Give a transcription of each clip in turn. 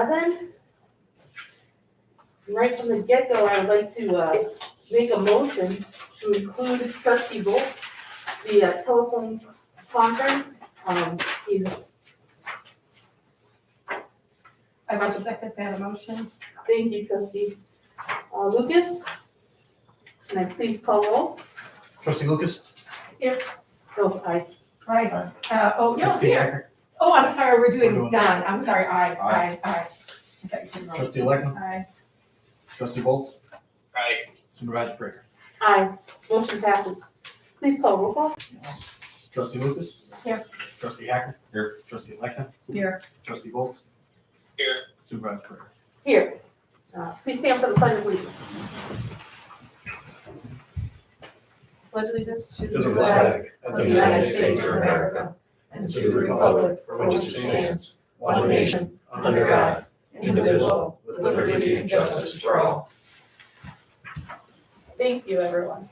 11. Right from the get-go, I would like to make a motion to include trustee Volz via telephone conference. He's, I will second that motion. thank you, trustee Lucas. Can I please call roll? Trustee Lucas? Oh, aye. Right, no, Trustee here. Hacker? Oh, I'm sorry, we're We're doing doing- Don, I'm sorry, aye. I thought you said wrong. Trustee Leckman? Aye. Trustee Bolts? Aye. Supervisor Prager? Aye. Motion passes. Please call roll call. Trustee Lucas? Here. Trustee Hacker? Here. Trustee Leckman? Here. Trustee Bolts? Here. Supervisor Prager? Here. Please stand for the pledge of allegiance. Pledge allegiance To the flag of the United States of America and to the republic for which it stands, one nation, under God, indivisible, with liberty and justice for all. Thank you, everyone.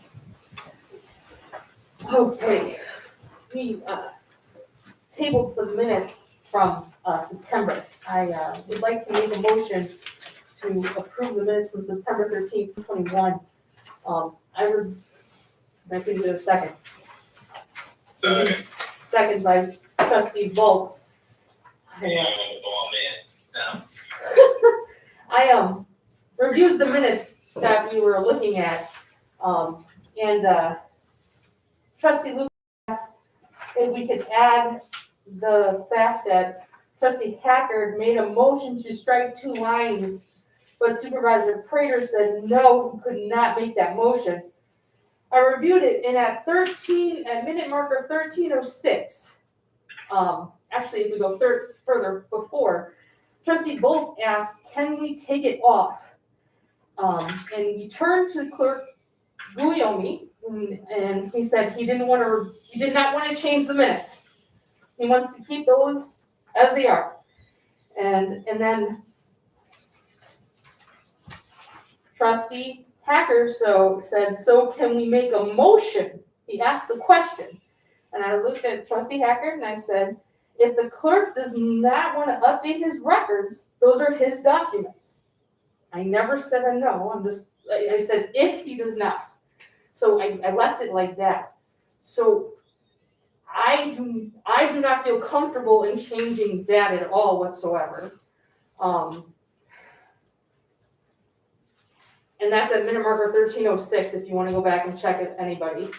Okay, we tabled some minutes from September. I would like to make a motion to approve the minutes from September 13th, 2021. I can do a second. Second. Second by trustee Volz. Oh, man. I reviewed the minutes that we were looking at, and trustee Lucas asked if we could add the fact that trustee Hacker made a motion to strike 2 lines, but Supervisor Prater said no, he could not make that motion. I reviewed it, and at minute marker 13:06, actually, if we go further before, trustee Bolts asked, can we take it off? And he turned to clerk Guillaume, and he said he did not want to change the minutes. He wants to keep those as they are. And then trustee Hacker said, so can we make a motion? He asked the question. And I looked at trustee Hacker and I said, if the clerk does not want to update his records, those are his documents. I never said a no, I said if he does not. So I left it like that. So I do not feel comfortable in changing that at all whatsoever. And that's at minute marker 13:06 if you want to go back and check it, anybody.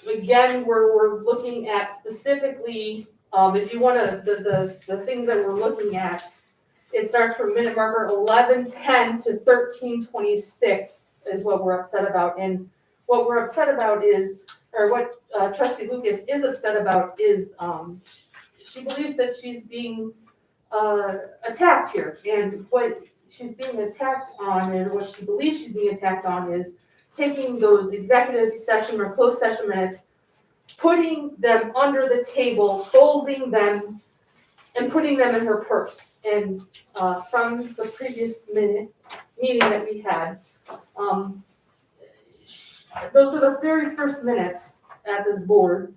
Again, we're looking at specifically, if you want to, the things that we're looking at, it starts from minute marker 11:10 to 13:26 is what we're upset about. And what we're upset about is, or what trustee Lucas is upset about is, she believes that she's being attacked here. And what she's being attacked on, and what she believes she's being attacked on, is taking those executive session or closed session minutes, putting them under the table, folding them, and putting them in her purse. And from the previous meeting that we had, those were the very first minutes at this board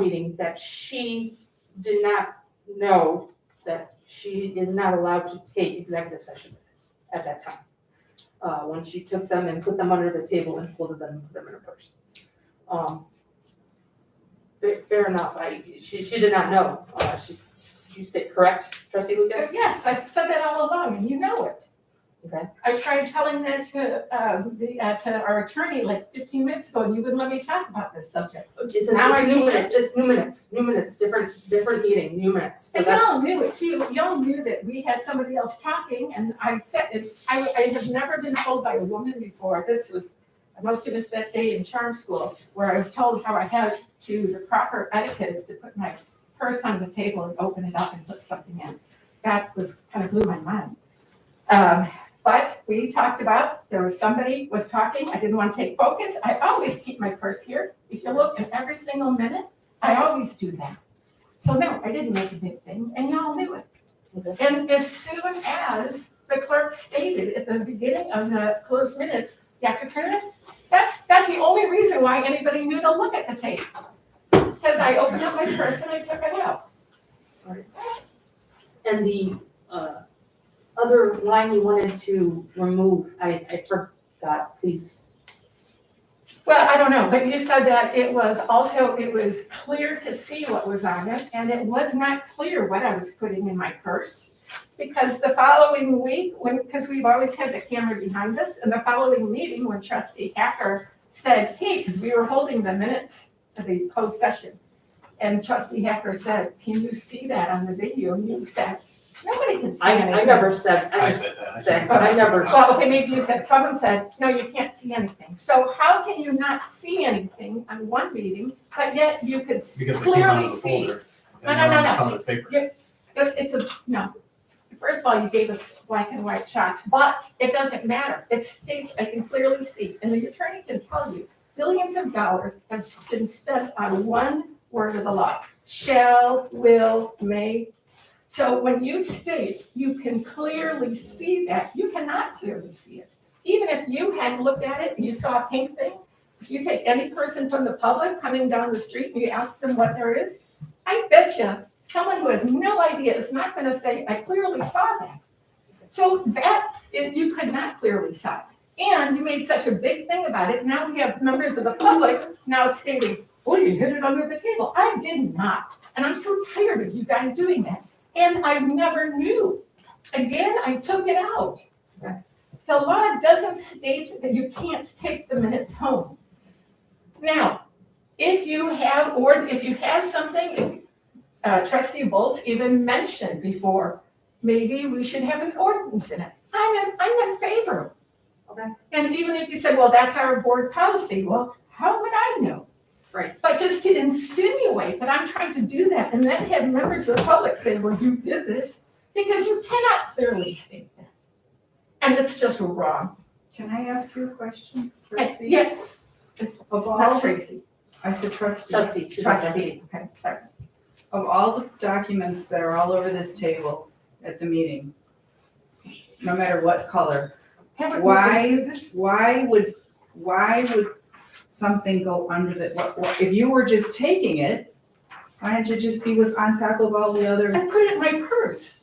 meeting, that she did not know that she is not allowed to take executive session minutes at that time. When she took them and put them under the table and folded them and put them in her purse. Fair enough, she did not know. You stayed correct, trustee Lucas? Yes, I said that all along, and you know it. Okay. I tried telling that to our attorney like 15 minutes ago, and you wouldn't let me talk about this subject. It's Now I new can't. minutes, it's new minutes, different meeting, new minutes. So And that's, y'all knew it too. Y'all knew that we had somebody else talking, and I said it. I have never been told by a woman before. I must have missed that day in charm school where I was told how I had the proper etiquette is to put my purse on the table and open it up and put something in. That kind of blew my mind. But we talked about, somebody was talking, I didn't want to take focus. I always keep my purse here. If you look at every single minute, I always do that. So no, I didn't make a big thing, and y'all knew it. Okay. And as soon as the clerk stated at the beginning of the closed minutes, you have to turn it, that's the only reason why anybody knew to look at the tape. Because I opened up my purse and I took it out. And the, other line you wanted to remove, I forgot, please. Well, I don't know, but you said that it was clear to see what was on it, and it was not clear what I was putting in my purse. Because the following week, because we've always had the camera behind us, and the following meeting, when Trustee Hacker said, hey, because we were holding the minutes of the closed session, and Trustee Hacker said, can you see that on the video? And you said, nobody can see anything. I never said, I said that. I never- Well, okay, maybe you said, someone said, no, you can't see anything. So how can you not see anything on one meeting, but yet you could Because they came out clearly of the see? folder. No, and no, they're on no. colored paper. No. First of all, you gave us black and white shots, but it doesn't matter. It states, I can clearly see, and the attorney can tell you, billions of dollars have been spent on one word of the law, shall, will, may. So when you state you can clearly see that, you cannot clearly see it. Even if you had looked at it and you saw a pink thing, if you take any person from the public coming down the street and you ask them what there is, I bet you someone who has no idea is not gonna say, I clearly saw that. So you could not clearly saw it. And you made such a big thing about it, now we have members of the public now stating, oh, you hid it under the table. I did not, and I'm so tired of you guys doing that. And I never knew. Again, I took it out. The law doesn't state that you can't take the minutes home. Now, if you have something, Trustee Bolts even mentioned before, maybe we should have an ordinance in it. I'm in favor. Okay. And even if you said, well, that's our board policy, well, how would I know? Right. But just to insinuate that I'm trying to do that and then have members of the public say, well, you did this, because you cannot clearly state that. And it's just wrong. Can I ask you a question, trustee? Yeah. Of Not all, Tracy, I said trustee, trustee, okay, sorry. of all the documents that are all over this table at the meeting, no matter what color, Haven't we been through this? why would something go under if you were just taking it, why didn't you just be on top of all the other? I put it in my purse.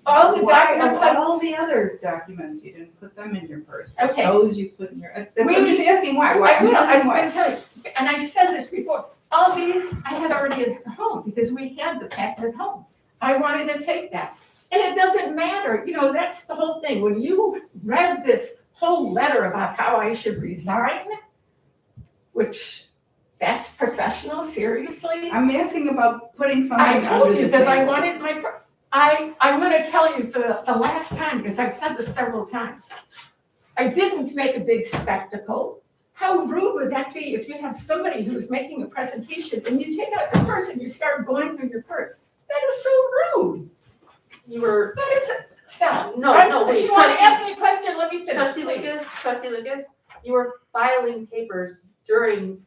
All the Why, documents, of all the other documents, you didn't put them in your purse? Okay. Those you put in your, I'm We- just asking why, I I'm will, asking I'm why. gonna tell you, and I've said this before, all these I had already at home, because we had the packet at home. I wanted to take that, and it doesn't matter, that's the whole thing, when you read this whole letter about how I should resign, which, that's professional, seriously? I'm asking about putting I something told under you, the because I table. wanted I'm gonna tell you for the last time, because I've said this several times. I didn't make a big spectacle. How rude would that be if you have somebody who's making a presentation and you take out your purse and you start going through your purse? That is so rude. You were, That is, stop. No, If you want to ask me a question, let me finish, please. Trustee Lucas, you were filing papers during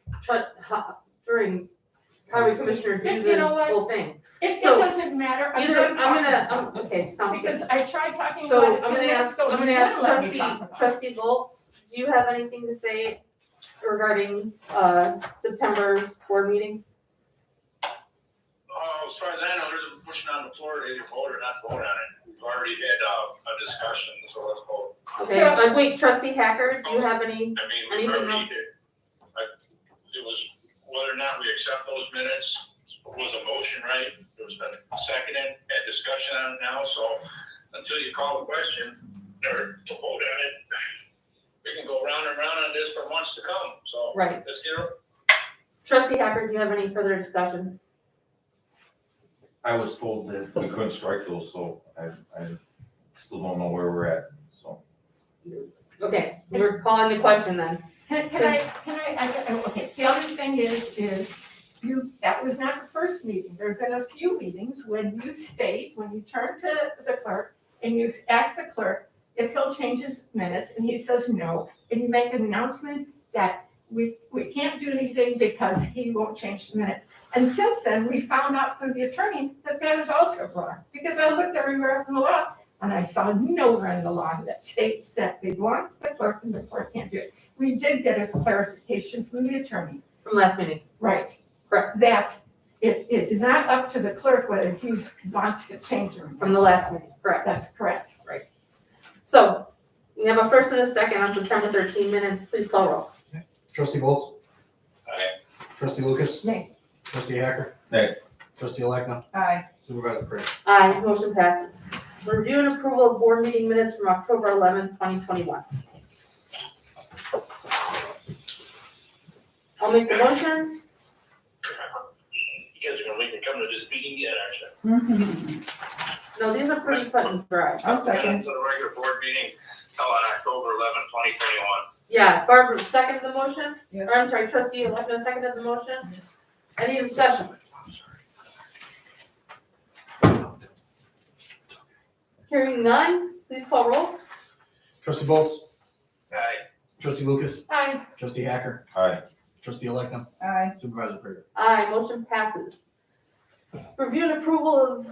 Highway Commissioner You Hughes' know what? whole thing. It So, doesn't matter. I'm Either, done talking about okay, this. sounds good. Because I tried talking So about it I'm 10 gonna minutes ask, ago. I'm and gonna you ask wouldn't let me talk about it. Trustee Volts, do you have anything to say regarding, September's board meeting? As far as I know, there's a motion on the floor to either vote or not vote on it. We've already had a discussion, so let's vote. Okay, wait, Trustee Hacker, do you have any? I mean, we Anything already else? did. It was whether or not we accept those minutes was a motion, right? There's been seconded, had discussion on it now, so until you call the question or to vote on it, we can go round and round on this for months to come, so. Right. Let's get it. Trustee Hacker, do you have any further discussion? I was told that we couldn't strike those, so I still don't know where we're at, so. Okay, we're calling the question then. Okay, the other thing is that was not the first meeting. There have been a few meetings when you turn to the clerk and you ask the clerk if he'll change his minutes, and he says no, and you make an announcement that we can't do anything because he won't change the minutes. And since then, we found out from the attorney that is also wrong, because I looked everywhere in the law and I saw nowhere in the law that states that they belong to the clerk and the clerk can't do it. We did get a clarification from the attorney. From last meeting. Right. Correct. That It is not up to the clerk whether he wants to change or From not. the last meeting, correct. That's correct. So, we have a first and a second on September 13 minutes, please call roll. Trustee Bolts? Aye. Trustee Lucas? Nay. Trustee Hacker? Nay. Trustee Alekna? Aye. Supervisor Prater? Aye, motion passes. Review and approval of board meeting minutes from October 11th, 2021. I'll make the motion. You guys are gonna make me come to this meeting yet, aren't you? No, these are pretty cut and dry. I'll second. For the regular board meeting held on October 11th, 2021. Yeah, Barbara seconded the motion, Yes. or I'm sorry, trustee Alekna seconded the motion. Any discussion? Hearing none, please call roll. Trustee Bolts? Aye. Trustee Lucas? Aye. Trustee Hacker? Aye. Trustee Alekna? Aye. Supervisor Prater? Aye, motion passes. Review and approval of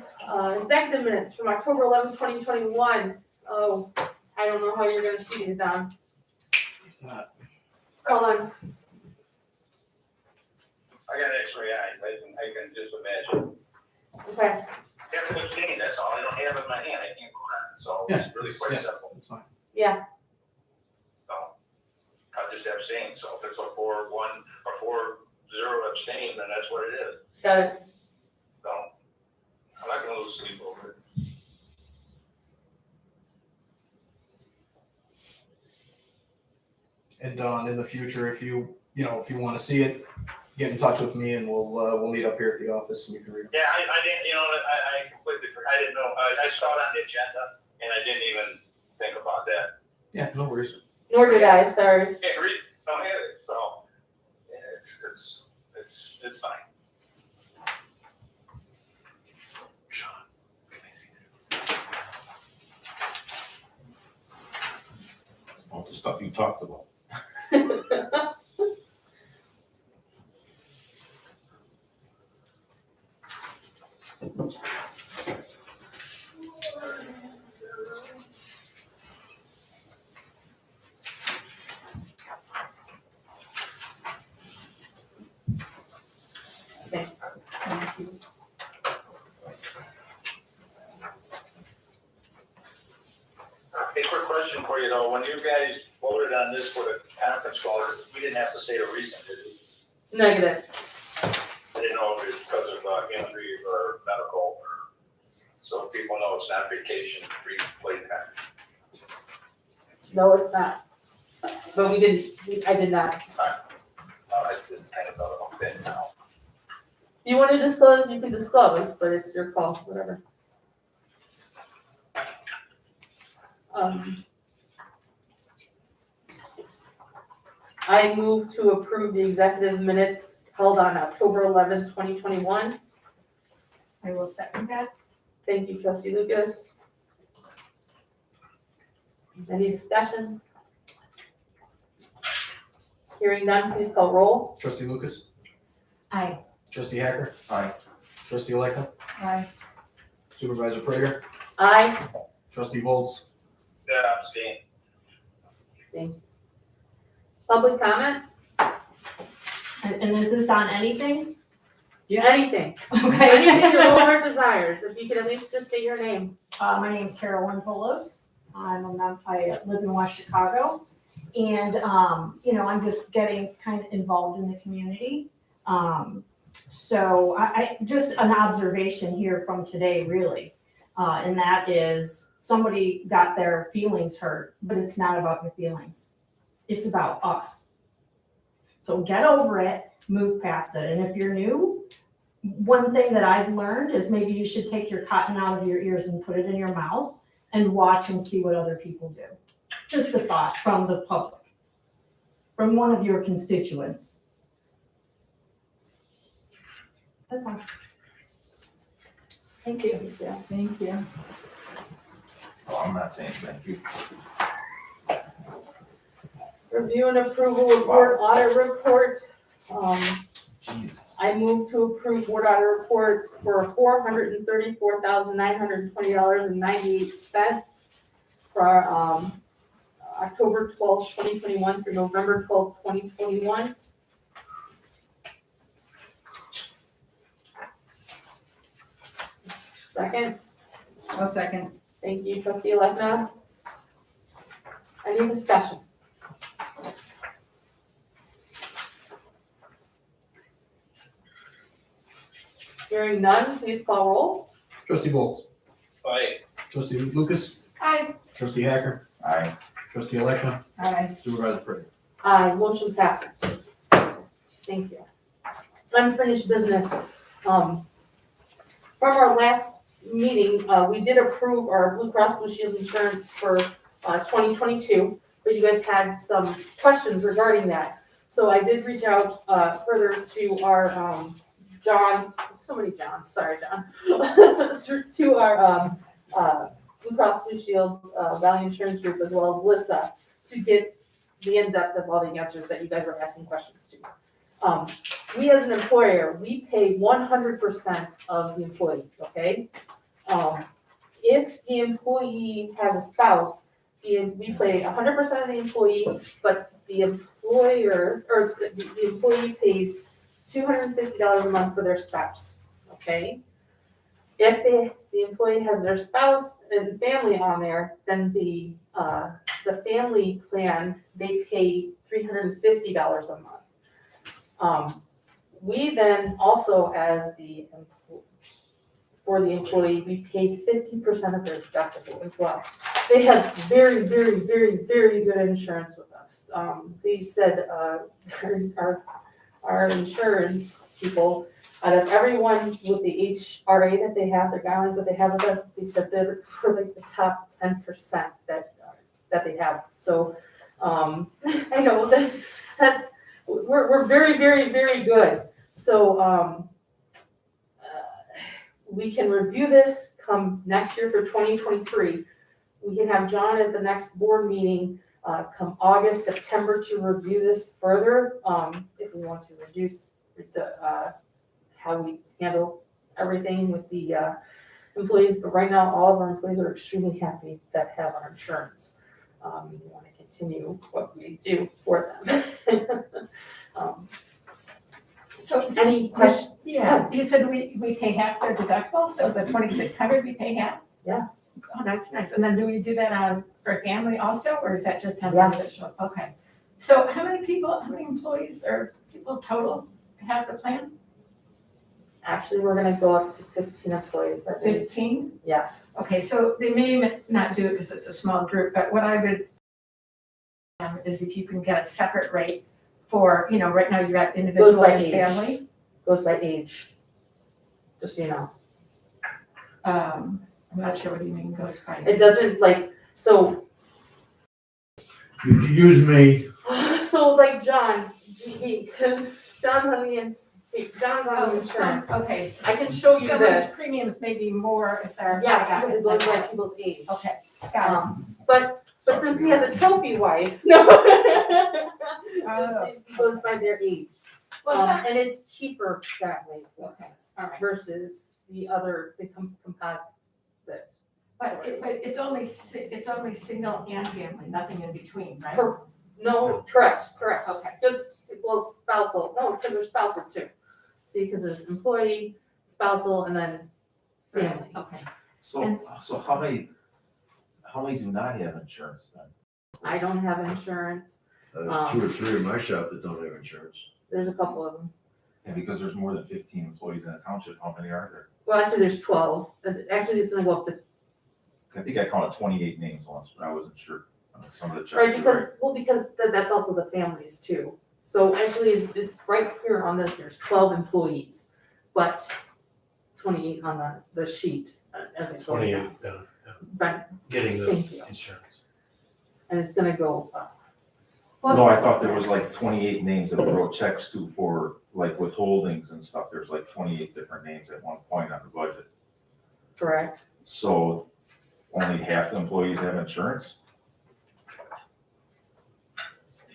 executive minutes from October 11th, 2021. Oh, I don't know how you're gonna see these, Don. He's not. Hold on. I got x-ray eyes, I can just imagine. Okay, I have to abstain, that's all, I don't have it in my hand, I can't vote on it, so it's really quite Yeah. simple. That's fine. yeah, So, I'll just abstain, so if it's a 4-1 or 4-0 abstain, then that's what it is. got it. So, I'm not gonna lose sleep over it. And Don, in the future, if you want to see it, get in touch with me and we'll meet up here at the office and we can read it. Yeah, I didn't, I completely forgot, I didn't know, I saw it on the agenda, and I didn't even think about that. Yeah, no worries. Nor did I, sorry. Can't read, don't have it, so, yeah, it's fine. Sean, can I see It's all the stuff you talked about. Thanks. Thank you. Hey, quick question for you though, when you guys voted on this for the conference call, we didn't have to say the reason, did we? Negative. I didn't know if it was because of injury or medical, or, so people know it's not vacation, free playtime. No, it's not. But I did not. I just kind of thought about that now. If you want to disclose, you can disclose, but it's your call, whatever. I move to approve the executive minutes held on October 11th, 2021. I will second that. Thank you, trustee Lucas. Any discussion? Hearing none, please call roll. Trustee Lucas? Aye. Trustee Hacker? Aye. Trustee Alekna? Aye. Supervisor Prater? Aye. Trustee Bolts? Yeah, I'm staying. Public comment? And is this on anything? Anything. Okay. Anything your whole heart desires, if you could at least just say your name. My name's Carolyn Polos. I live in West Chicago. And, I'm just getting kind of involved in the community. So I just an observation here from today, really. And that is somebody got their feelings hurt, but it's not about your feelings. It's about us. So get over it, move past it. And if you're new, one thing that I've learned is maybe you should take your cotton out of your ears and put it in your mouth and watch and see what other people do. Just a thought from the public, from one of your constituents. That's all. Thank you. Yeah. Thank you. Oh, I'm not saying thank you. Review and approval of board audit report. Jesus. I move to approve board audit report for $434,920.98 for October 12th, 2021 through November 12th, 2021. Second, I'll second. thank you, trustee Alekna. Any discussion? Hearing none, please call roll. Trustee Bowles, Aye. trustee Lucas, Aye. trustee Hacker, Aye. trustee Alekna, Aye. supervisor Pritchard. Aye, motion passes. Thank you. Unfinished business. From our last meeting, we did approve our Blue Cross Blue Shield insurance for 2022, but you guys had some questions regarding that. So I did reach out further to our John, so many Johns, sorry, John, to our Blue Cross Blue Shield Valley Insurance Group as well as Lissa to get the in-depth of all the answers that you guys were asking questions to. We as an employer, we pay 100% of the employee, okay? If the employee has a spouse, we pay 100% of the employee, but the employer, or the employee pays $250 a month for their spouse, okay? If the employee has their spouse and family on there, then the family plan, they pay $350 a month. We then also, as for the employee, we pay 50% of their deductible as well. They have very, very, very, very good insurance with us. They said our insurance people, out of everyone with the HRA that they have, their guidelines that they have with us, they said they're like the top 10% that they have. So I know that's we're very, very, very good. So we can review this come next year for 2023. We can have John at the next board meeting come August, September to review this further, if we want to reduce how we handle everything with the employees. But right now, all of our employees are extremely happy that have our insurance. We want to continue what we do for them. So, Any questions? yeah, you said we pay half their deductible, so the 2,600 we pay half? Yeah. Oh, that's nice. And then do we do that for family also, or is that just on Yeah. individual? Okay. So how many employees or people total have the plan? Actually, we're gonna go up to 15 employees, I think. 15? Yes. Okay, so they may not do it because it's a small group, but what I would is if you can get a separate rate for, right now you're at individual by and age. family. Goes by age. Just so you know. I'm not sure what you mean goes by. It doesn't so Use me. like John, John's on the insurance. Okay. I can show you Some of his this. premiums may be more if they're. Yes, because it goes by people's age. Okay, got it. But since he has a trophy wife, no. Oh. It goes by their age. Well, And it's cheaper that way Okay, all right. versus the other, composite. But it's only single and family, nothing in between, right? No, correct. Okay. Because, spousal, no, because they're spousal too. See, because there's employee, spousal, and then family. Okay. So how many do not have insurance then? I don't have insurance. There's 2 or 3 in my shop that don't have insurance. There's a couple of them. And because there's more than 15 employees in a township, how many are there? Well, actually, there's 12. Actually, it's gonna go up to, I think I counted 28 names once, but I wasn't sure. Some of the checks right, are because that's also the families too. So actually, it's right here on this, there's 12 employees, but 28 on the sheet as it goes 28, down. yeah, But, getting the thank you. insurance. And it's gonna go up. No, I thought there was like 28 names that we wrote checks to for like withholdings and stuff. There's like 28 different names at one point on the budget. Correct. So only half the employees have insurance?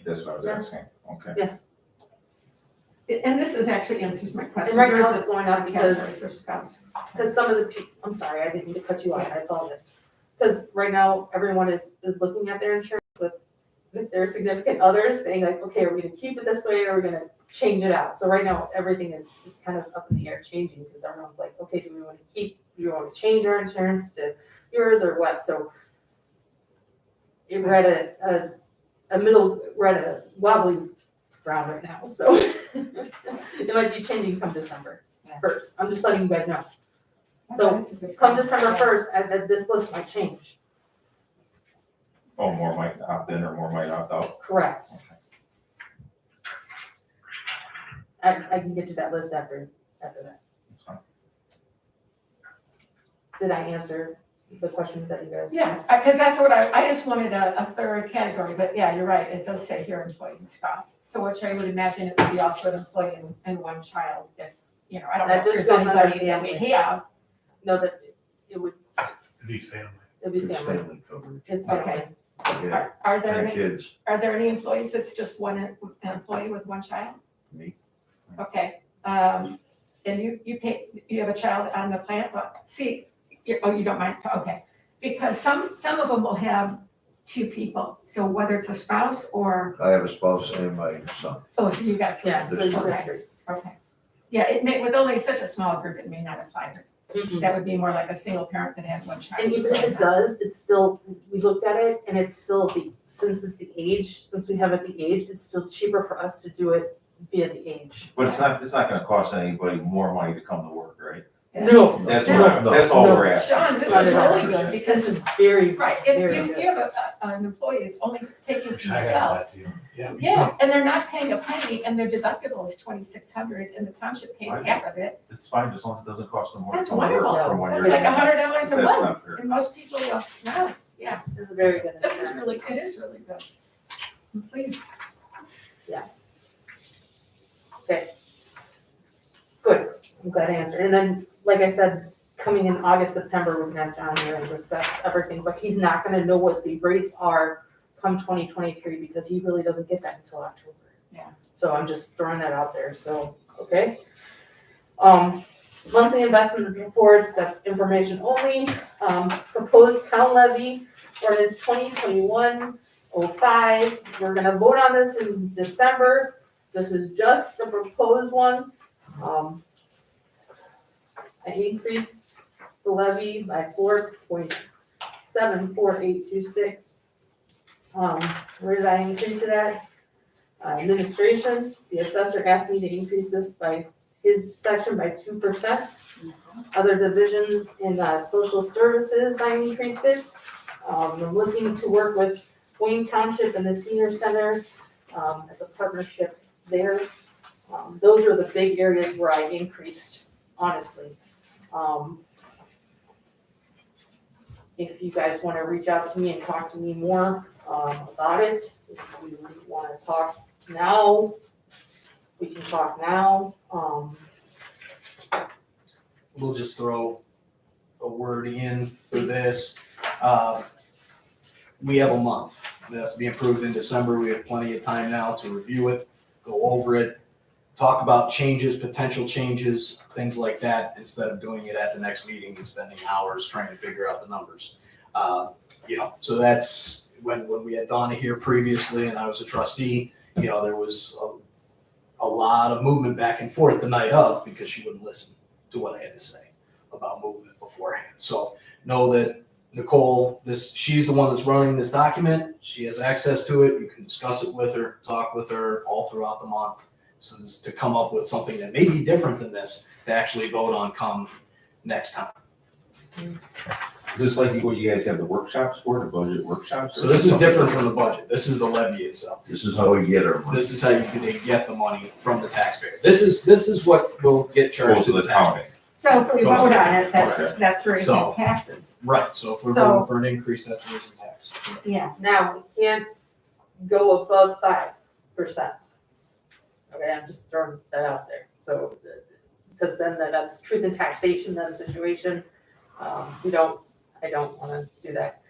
That's what I was Yeah. asking. Okay. Yes. And this is actually answers my question. And right now There's it's a going up category because for spouse. some of the people, I'm sorry, I didn't mean to cut you off, I apologize. Because right now, everyone is looking at their insurance with their significant others, saying like, okay, are we gonna keep it this way, or are we gonna change it out? So right now, everything is kind of up in the air changing, because everyone's like, okay, do we wanna keep the you want to change our insurance to yours or what, so we're at we're at a wobbly ground right now, so it might be changing come December 1st. I'm just letting you guys know. So That's a good come point. December 1st, this list might change. Oh, more might opt in or more might opt out. Correct. I can get to that list after that. That's fine. Did I answer the questions that you guys? Yeah, because that's what I just wanted a third category, but yeah, you're right, it does say here employee and spouse. So which I would imagine it would be also an employee and one child, if, you know, I don't know That if just there's goes under anybody that we family. have. No, that it would, The family. it'd be It's family. family coverage. It's Okay. family. Yeah, Are there and any, kids, are there any employees that's just one employee with one child? me. Okay, and you have a child on the plant, well, see, you don't mind, okay. Because some of them will have two people, so whether it's a spouse or, I have a spouse and my son. oh, so you got three. Yeah, so you Okay. have three. Okay. Yeah, it may, with only such a small group, it may not apply. Mhm. That would be more like a single parent that had one child. And even if it does, it's still, we looked at it and it's still since it's the age, since we have it the age, it's still cheaper for us to do it via the age. But it's not gonna cost anybody more money to come to work, right? Yeah. No, That's No. all No. we're asking. Sean, this Not is at all. really good this because, is very, right, very if good. you have an employee that's only taking Wish for I had themselves. that deal. Yeah, me too. Yeah, and they're not paying a penny and their deductible is 2,600 and the township pays Right. half of it. It's fine, as long as it doesn't cost them more. That's to come to work wonderful. from when That's you're- like $100 a That's month. not fair. And most people go, no, yeah, This is very good. this is really, it is really good. Please. Good, I'm glad I answered. And then, like I said, coming in August, September, we're gonna have John here and discuss everything, but he's not gonna know what the rates are come 2023 because he really doesn't get that until October. Yeah. So I'm just throwing that out there, so, okay? Monthly investment reports, that's information only. Proposed town levy, ordinance 2021-05. We're gonna vote on this in December. This is just the proposed one. I increased the levy by 4.74826. Where did I increase it at? Administration, the assessor asked me to increase this by his section by 2%. Other divisions in social services, I increased it. I'm looking to work with Wayne Township and the senior center as a partnership there. Those are the big areas where I increased, honestly. If you guys want to reach out to me and talk to me more about it, if you want to talk now, we can talk now. We'll just throw a word in for this. We have a month. It has to be approved in December. We have plenty of time now to review it, go over it, talk about changes, potential changes, things like that, instead of doing it at the next meeting and spending hours trying to figure out the numbers. So that's when we had Donna here previously and I was a trustee, there was a lot of movement back and forth the night of because she wouldn't listen to what I had to say about movement beforehand. So know that Nicole, she's the one that's running this document. She has access to it. You can discuss it with her, talk with her all throughout the month. So this is to come up with something that may be different than this to actually vote on come next time. Is this like what you guys have the workshops for, the budget workshops? So this is different from the budget. This is the levy itself. This is how we get our money. This is how they get the money from the taxpayer. This is what will get charged Goes to to the the taxpayer. county. So if we vote on it, Okay. that's raising So- taxes. Right, so if we're So- voting for an increase, that's raising taxes. Yeah. Now, we can't go above 5%. Okay, I'm just throwing that out there. So, because then that's truth in taxation, then situation. I don't want to do that.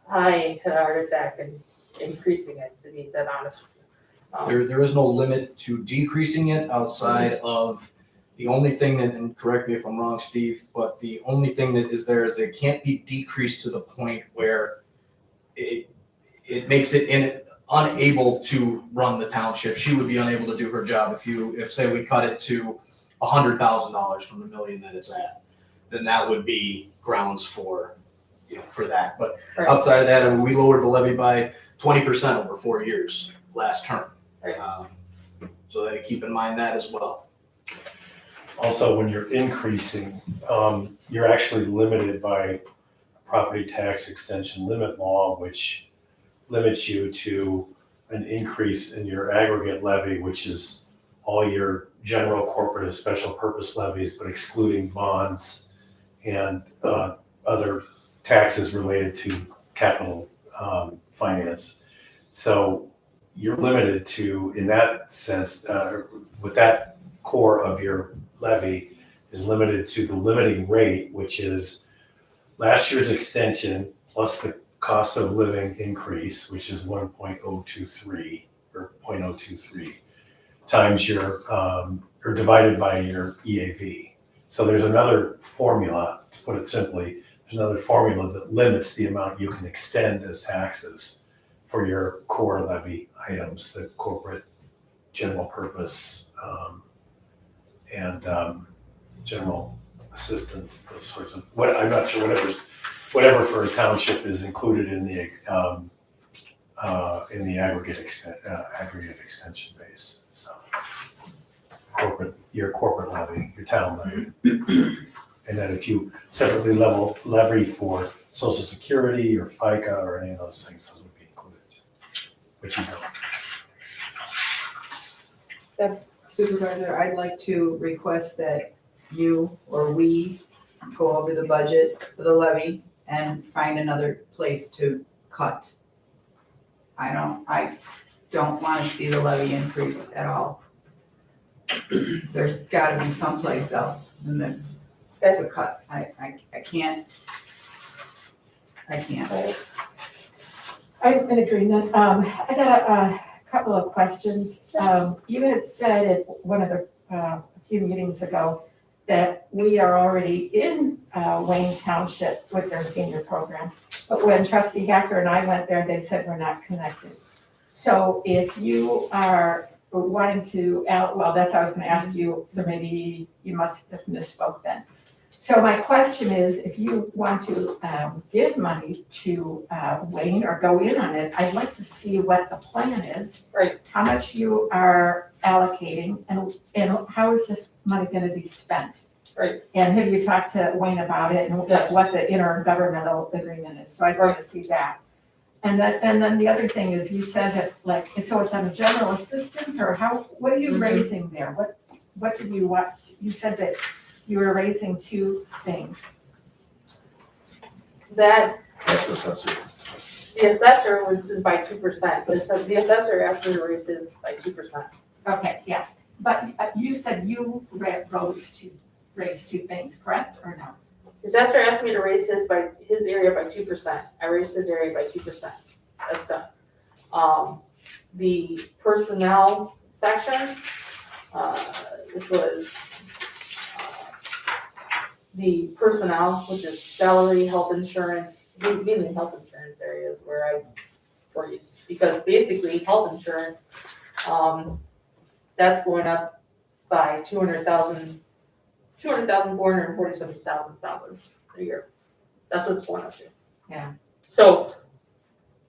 I had a heart attack and increasing it, to be dead honest with you. There is no limit to decreasing it outside of the only thing that, and correct me if I'm wrong, Steve, but the only thing that is there is it can't be decreased to the point where it makes it unable to run the township. She would be unable to do her job if say we cut it to $100,000 from the million that it's at. then that would be grounds for, for that. But Right. outside of that, I mean, we lowered the levy by 20% over 4 years last term. Right. So that keep in mind that as well. Also, when you're increasing, you're actually limited by property tax extension limit law, which limits you to an increase in your aggregate levy, which is all your general, corporate, and special purpose levies, but excluding bonds and other taxes related to capital finance. So you're limited to, in that sense, with that core of your levy is limited to the limiting rate, which is last year's extension plus the cost of living increase, which is 1.023 or 0.023 times your, or divided by your EAV. So there's another formula, to put it simply, there's another formula that limits the amount you can extend as taxes for your core levy items, the corporate, general purpose, and general assistance, those sorts of, I'm not sure whatever for a township is included in the aggregate extension base. So your corporate levy, your town levy. And then if you separately levy for Social Security or FICA or any of those things, those would be included, which you don't. Supervisor, I'd like to request that you or we go over the budget for the levy and find another place to cut. I don't want to see the levy increase at all. There's gotta be someplace else than this to cut. I can't. I'm in agreement. I got a couple of questions. You had said at one of the, a few meetings ago that we are already in Wayne Township with their senior program. But when Trustee Hacker and I went there, they said we're not connected. So if you are wanting to, well, that's what I was gonna ask you, so maybe you must have misspoke then. So my question is, if you want to give money to Wayne or go in on it, I'd like to see what the plan is. Right. How much you are allocating and how is this money gonna be spent? Right. And have you talked to Wayne about it and Yes. what the intergovernmental agreement is? So I'd like to see that. And then the other thing is you said that like, so it's on a general assistance or what are you raising there? What did you want? You said that you were raising two things. That, Tax assessor. the assessor is by 2%. The assessor asked me to raise his by 2%. Okay, yeah. But you said you raised two things, correct or no? The assessor asked me to raise his area by 2%. I raised his area by 2%. That's done. The personnel section, which was the personnel, which is salary, health insurance, mainly health insurance areas where I raised, because basically health insurance, that's going up by $447,000 a year. That's what it's going up to. Yeah. So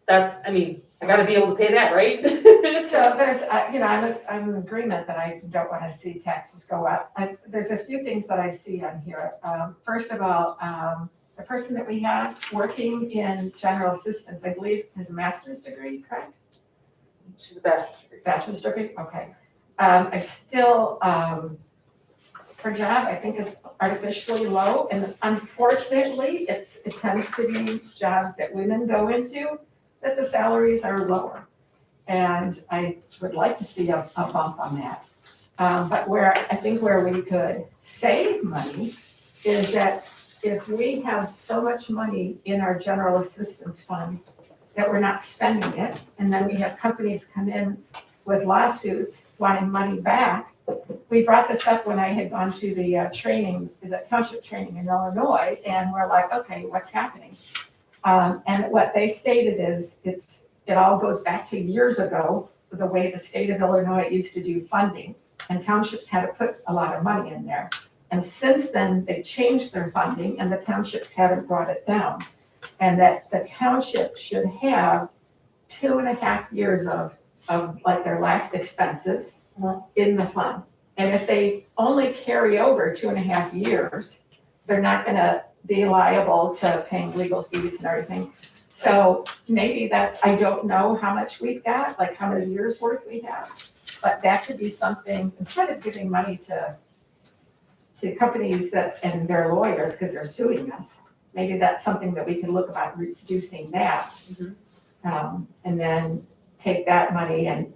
that's, I mean, I gotta be able to pay that, right? So there's, I'm in agreement that I don't want to see taxes go up. There's a few things that I see on here. First of all, the person that we have working in general assistance, I believe, has a master's degree, correct? She's a bachelor's degree. Bachelor's degree, okay. I still, her job, I think, is artificially low, and unfortunately, it tends to be jobs that women go into, that the salaries are lower. And I would like to see a bump on that. But I think where we could save money is that if we have so much money in our general assistance fund that we're not spending it, and then we have companies come in with lawsuits wanting money back. We brought this up when I had gone to the training, the township training in Illinois, and we're like, okay, what's happening? And what they stated is it all goes back to years ago, the way the state of Illinois used to do funding, and townships had to put a lot of money in there. And since then, they changed their funding and the townships haven't brought it down. And that the township should have 2.5 years of like their last expenses in the fund. And if they only carry over 2.5 years, they're not gonna be liable to paying legal fees and everything. So maybe that's, I don't know how much we've got, like how many years worth we have. But that could be something, instead of giving money to companies that, and their lawyers, because they're suing us, maybe that's something that we can look about reducing that. And then take that money and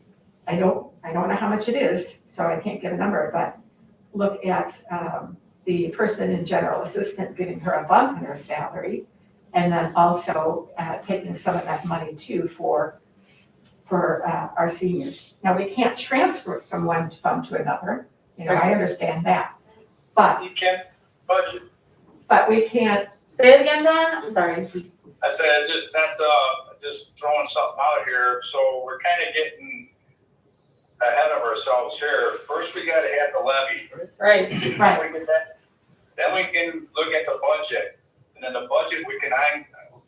I don't know how much it is, so I can't give a number, but look at the person in general assistant, giving her a bump in her salary. And then also taking some of that money too for our seniors. Now, we can't transfer it from one fund to another, I understand that. But You can budget. we can't, Say it again, Don, I'm sorry. I said, just throwing something out here, so we're kind of getting ahead of ourselves here. First, we gotta have the levy. Right, right, Then we can look at the budget, and then the budget, we can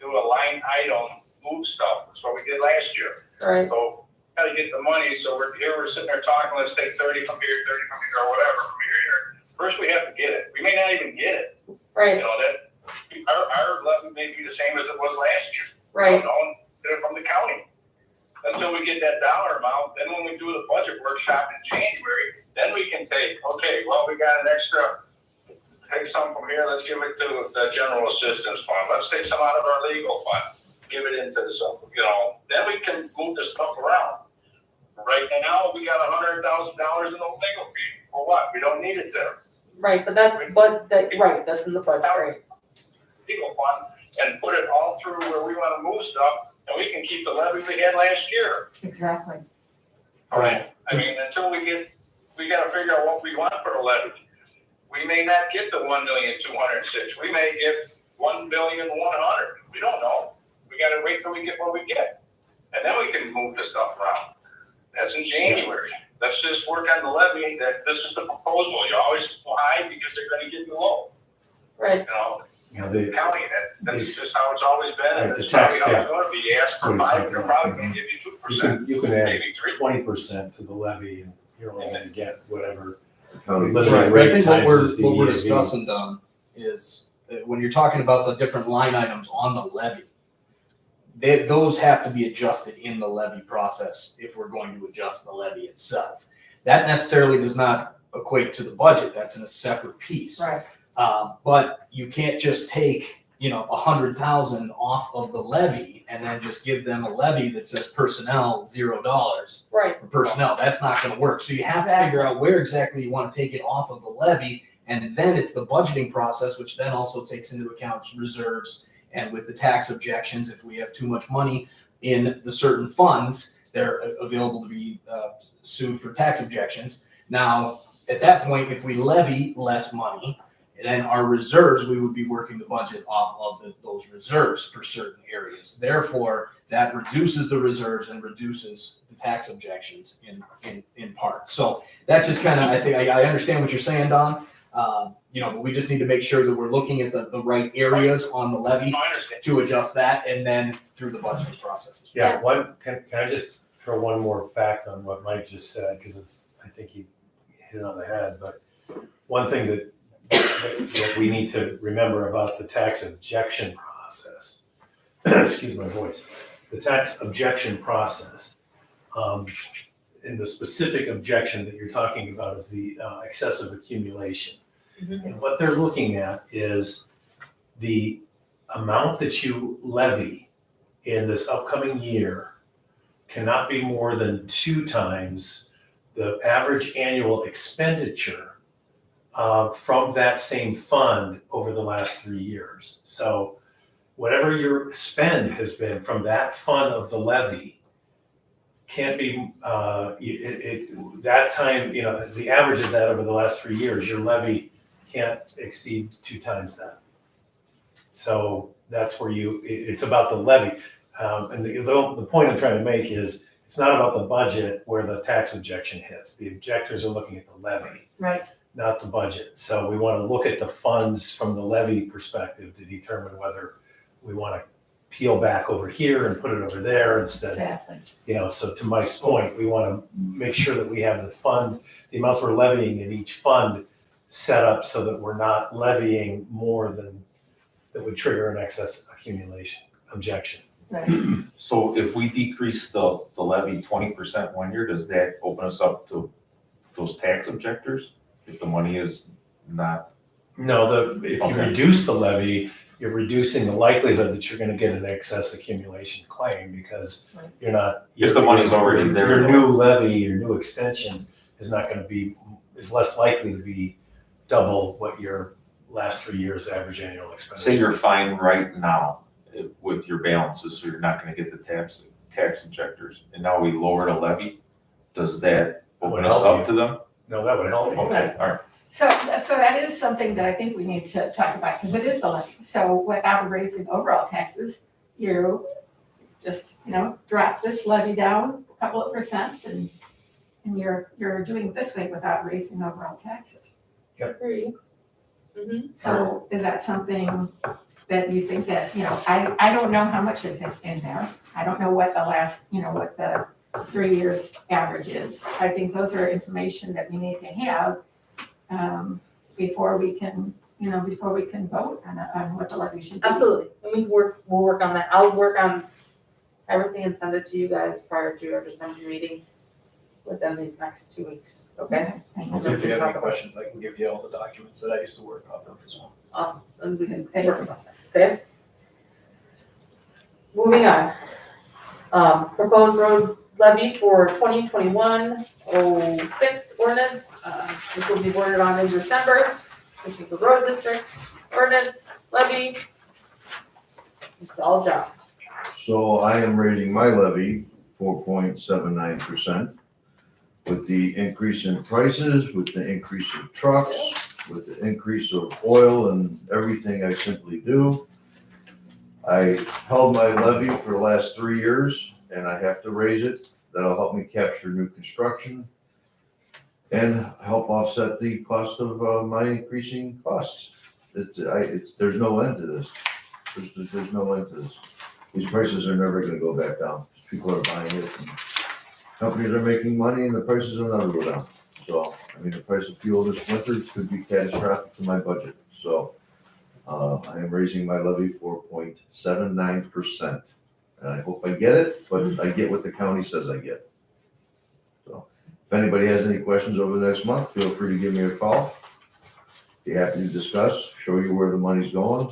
do a line item, move stuff, that's what we did last year. right, So, gotta get the money, so we're sitting there talking, let's take 30 from here, 30 from here, or whatever, from here to here. First, we have to get it. We may not even get it. right, Our levy may be the same as it was last year. right, Get it from the county. Until we get that dollar amount, then when we do the budget workshop in January, then we can take, okay, well, we got an extra, take some from here, let's give it to the general assistance fund. Let's take some out of our legal fund, give it into the, then we can move the stuff around. Right now, we got $100,000 in the legal fee. For what? We don't need it there. right, but that's right, that's in the budget, right, Legal fund and put it all through where we want to move stuff, and we can keep the levy we had last year. exactly. All right. I mean, until we gotta figure out what we want for the levy. We may not get the 1,206,000. We may get 1,100,000. We don't know. We gotta wait till we get what we get, and then we can move the stuff around. That's in January. Let's just work on the levy. That this is the proposal. You always go high because they're gonna give you low. right, The county, that's just how it's always been, and Right, the it's probably tax how it's cap. gonna be. You ask for 5, they're probably gonna give you 2%, You can add maybe 3. 20% to the levy and you're only gonna get whatever. County. Literally Right, but I rate think times what is the we're EAV. discussing, Don, is when you're talking about the different line items on the levy, those have to be adjusted in the levy process if we're going to adjust the levy itself. That necessarily does not equate to the budget, that's in a separate piece. Right. But you can't just take, 100,000 off of the levy and then just give them a levy that says personnel $0 right, for personnel. That's not gonna work. So you have to Exactly. figure out where exactly you wanna take it off of the levy. And then it's the budgeting process, which then also takes into account reserves and with the tax objections, if we have too much money in the certain funds, they're available to be sued for tax objections. Now, at that point, if we levy less money, then our reserves, we would be working the budget off of those reserves for certain areas. Therefore, that reduces the reserves and reduces the tax objections in part. So that's just kind of, I think, I understand what you're saying, Don. But we just need to make sure that we're looking at the right areas on the levy No, I understand. to adjust that and then through the budgeting processes. Yeah, can I just throw one more fact on what Mike just said, because I think he hit it on the head, but one thing that we need to remember about the tax objection process, excuse my voice, the tax objection process, and the specific objection that you're talking about is the excessive accumulation. Mhm. And what they're looking at is the amount that you levy in this upcoming year cannot be more than 2 times the average annual expenditure from that same fund over the last 3 years. So whatever your spend has been from that fund of the levy can't be, that time, the average of that over the last 3 years, your levy can't exceed 2 times that. So that's where it's about the levy. And the point I'm trying to make is, it's not about the budget where the tax objection hits. The objectors are looking at the levy. Right. not the budget. So we want to look at the funds from the levy perspective to determine whether we want to peel back over here and put it over there instead. Exactly. So to Mike's point, we want to make sure that we have the fund, the amounts we're levying in each fund set up so that we're not levying more than that would trigger an excess accumulation objection. So if we decrease the levy 20% one year, does that open us up to those tax objectors? If the money is not, No, if you Okay. reduce the levy, you're reducing the likelihood that you're gonna get an excess accumulation claim because Right. you're not. If the money's already there. Your new levy, your new extension is not gonna be, is less likely to be double what your last 3 years average annual expenditure. say you're fine right now with your balances, so you're not gonna get the tax objectors, and now we lower the levy, does that open us help up to them? No, that would help you. Okay, all right. So that is something that I think we need to talk about, because it is the levy. So without raising overall taxes, you just, drop this levy down a couple of percents and you're doing it this way without raising overall taxes. Agree. Mhm. So is that something that you think that, I don't know how much is in there. I don't know what the last, what the 3 years average is. I think those are information that we need to have before we can vote on what the levy should be. Absolutely, and we'll work on that. I'll work on everything and send it to you guys prior to our December meeting within these next 2 weeks, okay? Thanks. If you have any questions, I can give you all the documents that I used to work off of as well. Awesome, and we can work on that, okay? Moving on. Proposed road levy for 2021-06 ordinance. This will be voted on in December. This is the road district ordinance levy. It's all job. So I am raising my levy 4.79%. With the increase in prices, with the increase of trucks, with the increase of oil and everything I simply do. I held my levy for the last 3 years and I have to raise it. That'll help me capture new construction and help offset the cost of my increasing costs. There's no end to this. There's no end to this. These prices are never gonna go back down. People are buying it and companies are making money and the prices will never go down. So, the price of fuel this winter could be catastrophic to my budget. So, I am raising my levy 4.79%. And I hope I get it, but I get what the county says I get. So, if anybody has any questions over the next month, feel free to give me a call. Be happy to discuss, show you where the money's going.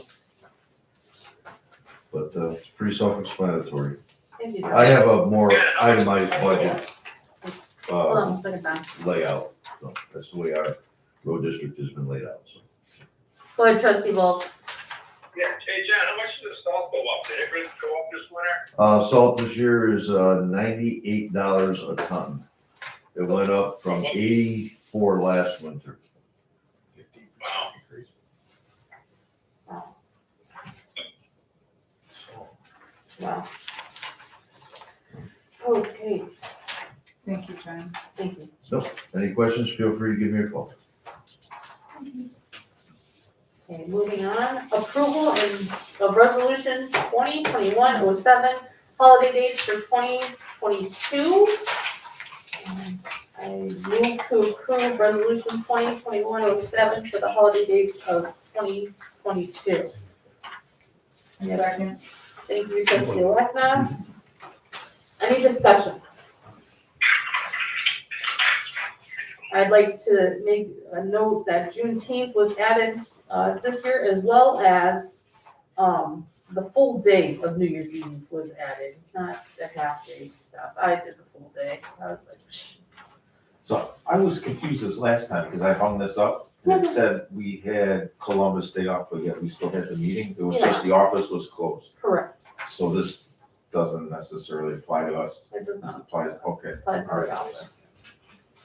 But, it's pretty self-explanatory. Thank you. I have a more itemized budget Hold on, a second, Don. layout. So that's the way our road district has been laid out, so. Go ahead, trustee Volk. Yeah, hey, John, how much did the salt go up? Did it really go up this winter? Salt this year is $98 a ton. It went up from 84 last winter. 50% Wow. increase. Wow. Okay, Thank you, John. thank you. Any questions, feel free to give me a call. Okay, moving on, approval of resolution 2021-07, holiday dates for 2022. I move to approve resolution 2021-07 for the holiday dates of 2022. Yep. Second. Thank you, trustee Elecna. Any discussion? I'd like to make a note that Juneteenth was added this year, as well as the full day of New Year's Eve was added, not the half day stuff. I did the full day. I was like, So I was confused this last time because I hung this up and it said we had Columbus Day off, but yet we still had the meeting. It was just the office was closed. correct. So this doesn't necessarily apply to us. It does not. Applies, okay. Applies to All right. the office.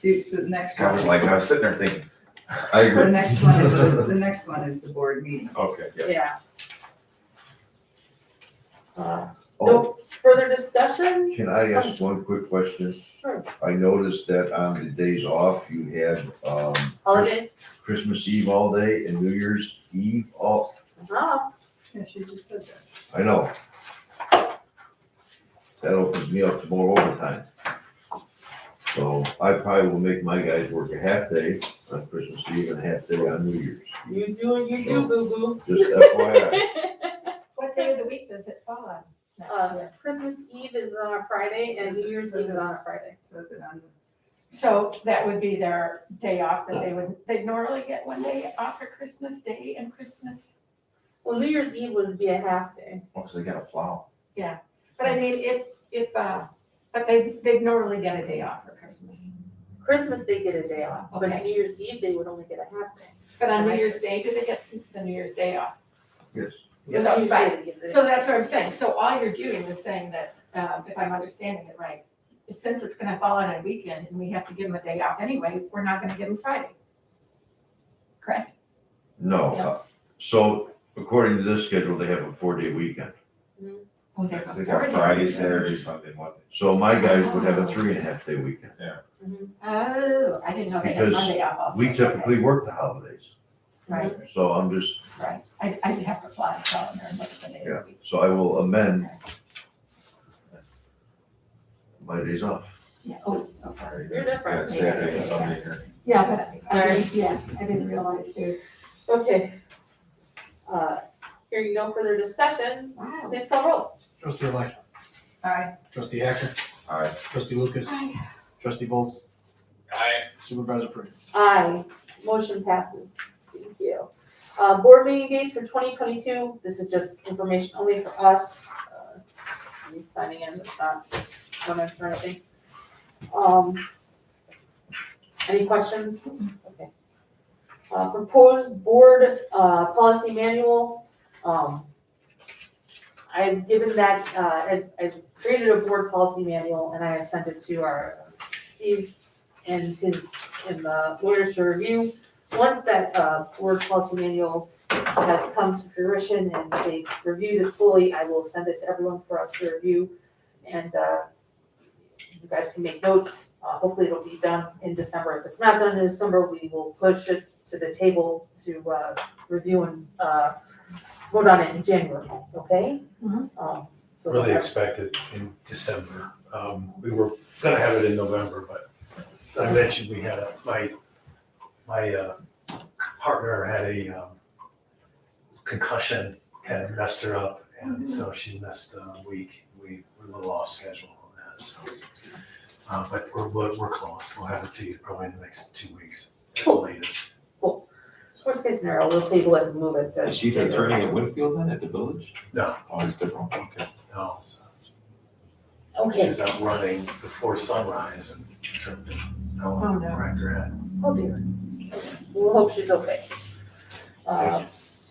The next I one was is, like, I was sitting there thinking, I the agree. next one is the board meeting. Okay, yeah. Yeah. Oh, Further discussion? Can I ask one quick question? Sure. I noticed that on the days off, you had, Holiday? Christmas Eve all day and New Year's Eve all, Oh, Yeah, she just said that. I know. That opens me up to more overtime. So I probably will make my guys work a half day on Christmas Eve and a half day on New Year's. you do what you do, boo-boo. Just FYI. What day of the week does it fall on? next year? Christmas Eve is on a Friday and New Year's Eve is on a Friday. Says it on the. So that would be their day off that they'd normally get one day off for Christmas Day and Christmas. Well, New Year's Eve would be a half day. Because they gotta plow. But I mean, but they'd normally get a day off for Christmas. Christmas, they get a day off, but Okay. New Year's Eve, they would only get a half day. But on New Year's Day, do they get the New Year's Day off? Yes. Because So, usually right. they get the- So that's what I'm saying. So all you're doing is saying that, if I'm understanding it right, since it's gonna fall on a weekend and we have to give them a day off anyway, we're not gonna give them Friday. Correct? No. Yeah. So according to this schedule, they have a 4-day weekend. Oh, they have Because they a got 4-day Friday, weekend. Saturday, Sunday, Monday. So my guys would have a 3.5-day weekend. Oh, I didn't know they had Because Monday off also. We Okay. typically work the holidays. Right, So I'm just, right. I'd have to fly and call in there and look at the day yeah, of the week. so I will amend my days off. Yeah, oh, okay. You're Yeah, different. Saturday and Sunday here. Yeah, but I didn't realize they, Okay. Hearing no further discussion, wow. please call roll. Trustee Electric, Aye. trustee Hacker, Alright, trustee Lucas, Aye. trustee Volz, Aye. supervisor Pruitt. Aye, motion passes. Thank you. Board meeting dates for 2022, this is just information only for us. Me signing in, it's not comments or anything. Any questions? Okay. Proposed board policy manual. I've given that, I've created a board policy manual and I have sent it to our Steve and the lawyers to review. Once that board policy manual has come to fruition and they reviewed it fully, I will send it to everyone for us to review. And you guys can make notes. Hopefully it'll be done in December. If it's not done in December, we will push it to the table to review and vote on it in January, okay? So Really expect it in December. We were gonna have it in November, but I mentioned we had my partner had a concussion, kind of messed her up, and so she missed a week. We were a little off schedule on that, so. But we're close. We'll have it to you probably in the next 2 weeks at the latest. worst case scenario, we'll table it and move it to. is she the attorney at Winfield then, at the village? No, Oh, it's different, okay. no, so she Okay, was out running before sunrise and tripped and fell Oh, and no. cracked her head. oh dear. We'll hope she's okay.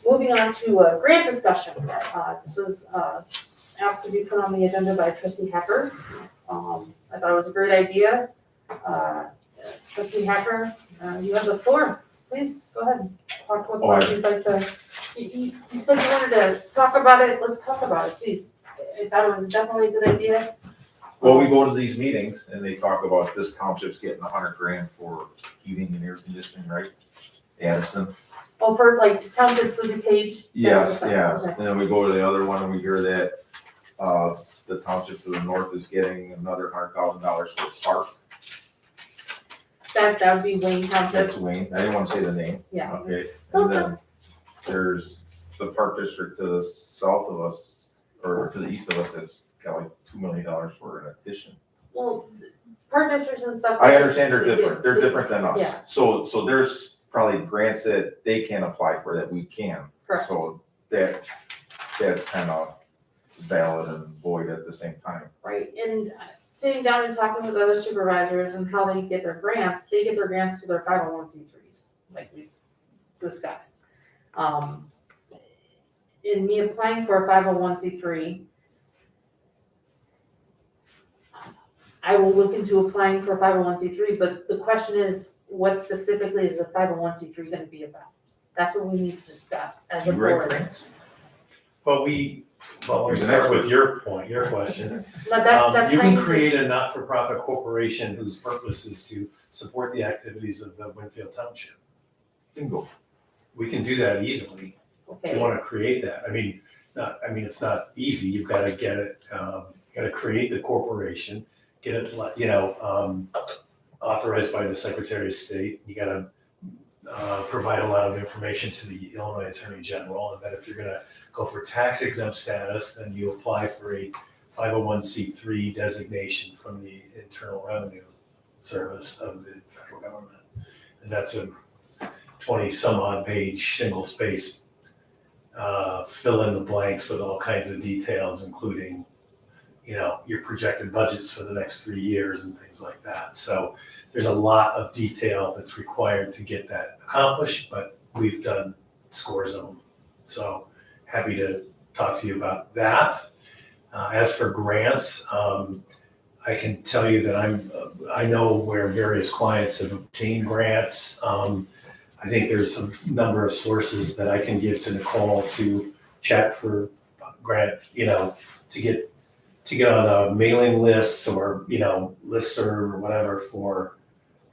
Moving on to grant discussion. This was asked to be put on the agenda by trustee Hacker. I thought it was a great idea. Trustee Hacker, you have the floor. Please, go ahead. Talk about what you'd like to, you said you wanted to talk about it. Let's talk about it, please. I thought it was definitely a good idea. Well, we go to these meetings and they talk about this township's getting $100,000 for heating and air conditioning, right? Addison. Oh, for like townships of the page? Yes, yeah. Okay. And then we go to the other one and we hear that, the township to the north is getting another $100,000 for a park. That would be Wayne Township. That's Wayne. I didn't want to say the name. Yeah. Okay. Oh, And then there's the park district to the south of us, or to the east of us, that's got like $2 million for an addition. Well, park districts and stuff. I understand they're they different. They're different than us. Yeah. So there's probably grants that they can apply for that we can. Correct. So that's kind of valid and void at the same time. Right, and sitting down and talking with other supervisors and how they get their grants, they get their grants through their 501c3s, like we discussed. In me applying for a 501c3, I will look into applying for a 501c3, but the question is, what specifically is a 501c3 gonna be about? That's what we need to discuss as a You write board. grants? Well, we, Well, let's start with your question. But that's You fine. can create a not-for-profit corporation whose purpose is to support the activities of the Winfield Township. Bingo. We can do that easily. If you Okay, want to create that, it's not easy. You've got to get it, got to create the corporation, get it, authorized by the Secretary of State. You got to provide a lot of information to the Illinois Attorney General, and then if you're going to go for tax exempt status, then you apply for a 501c3 designation from the Internal Revenue Service of the federal government, and that's a 20 some odd page single space fill in the blanks with all kinds of details, including, your projected budgets for the next 3 years and things like that. So there's a lot of detail that's required to get that accomplished, but we've done scores of them. So happy to talk to you about that. As for grants, I can tell you that I know where various clients have obtained grants. I think there's a number of sources that I can give to Nicole to check for grant, to get on a mailing lists or, listserv or whatever for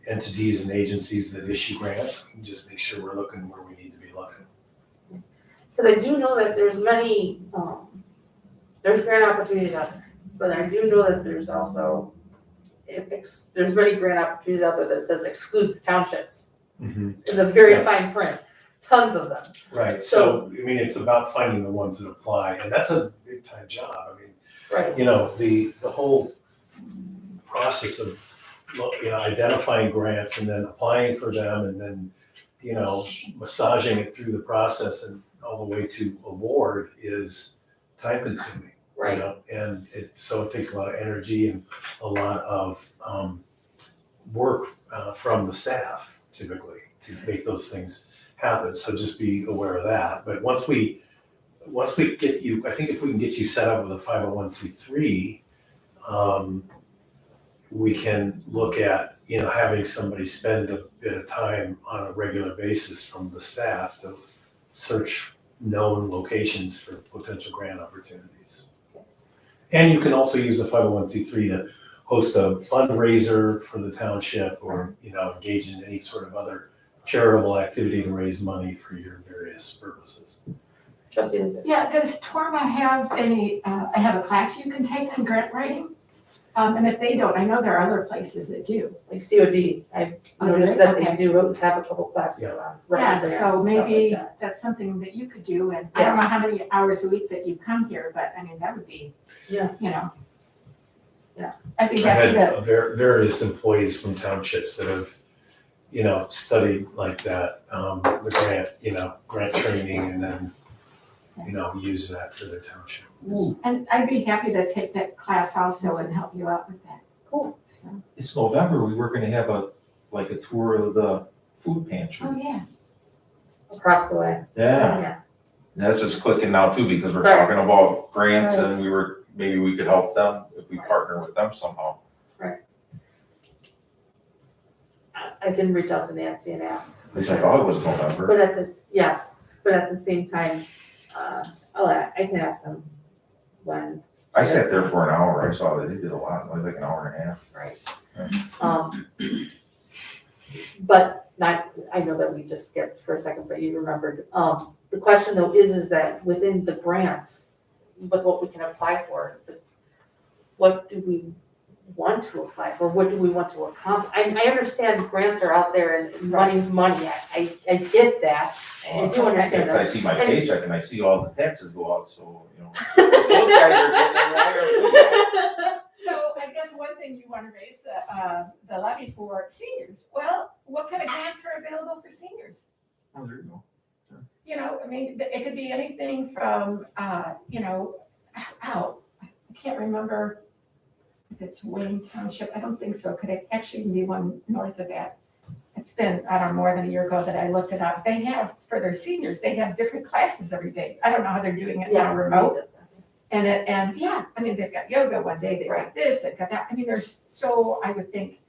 entities and agencies that issue grants, and just make sure we're looking where we need to be looking. because I do know that there's many, there's grant opportunities out there, but I do know that there's also, there's many grant opportunities out there that says excludes townships. It's a very Yeah. fine print, tons of them. Right, so, it's about finding the ones that apply, and that's a big time job. Right. The whole process of, identifying grants and then applying for them and then, massaging it through the process and all the way to award is time consuming. Right. And it takes a lot of energy and a lot of work from the staff typically to make those things happen. So just be aware of that. But once we get you, I think if we can get you set up with a 501c3, we can look at, having somebody spend a bit of time on a regular basis from the staff to search known locations for potential grant opportunities. And you can also use the 501c3 to host a fundraiser for the township or, engage in any sort of other charitable activity to raise money for your various purposes. Trustee Lucas. Yeah, does Torma have have a class you can take on grant writing? And if they don't, I know there are other places that do. Like COD, I've noticed that they do have a couple classes on Yeah, writing grants and so stuff like maybe that. that's something that you could do, and I don't know how many hours a week that you come here, but that would be, Yeah. Yeah, I'd be I happy had to, various employees from townships that have, studied like that, the grant training and then, use that for their township. and I'd be happy to take that class also and help you out with that. Cool. So, It's November, we were gonna have a tour of the food oh, pantry. yeah. Across the way. Yeah, Yeah. that's just clicking now too, because we're Sorry. talking about grants Right. and maybe we could help them if we Right. partner with them somehow. I can reach out to Nancy and ask. At least I thought it was November. But at the same time, I can ask them when, I sat there for an hour, I saw that they did a lot, it was like an hour and a half. right? But I know that we just skipped for a second, but you remembered. The question though is that within the grants, with what we can apply for, what do we want to apply for? What do we want to accomplish? I understand grants are out there and money's money. I get that. I do understand Because I that. see my paycheck and I see all the taxes go out, so, those guys are getting their wire. So I guess one thing you want to raise, the levy for seniors. Well, what kind of grants are available for seniors? Oh, there you go. It could be anything from, I can't remember if it's Wayne Township. I don't think so. Could it actually be one north of that? It's been, I don't know, more than a year ago that I looked it up. They have, for their seniors, they have different classes every day. I don't know how they're doing it now remote. They've got yoga one day, they've got this, they've got that. I would think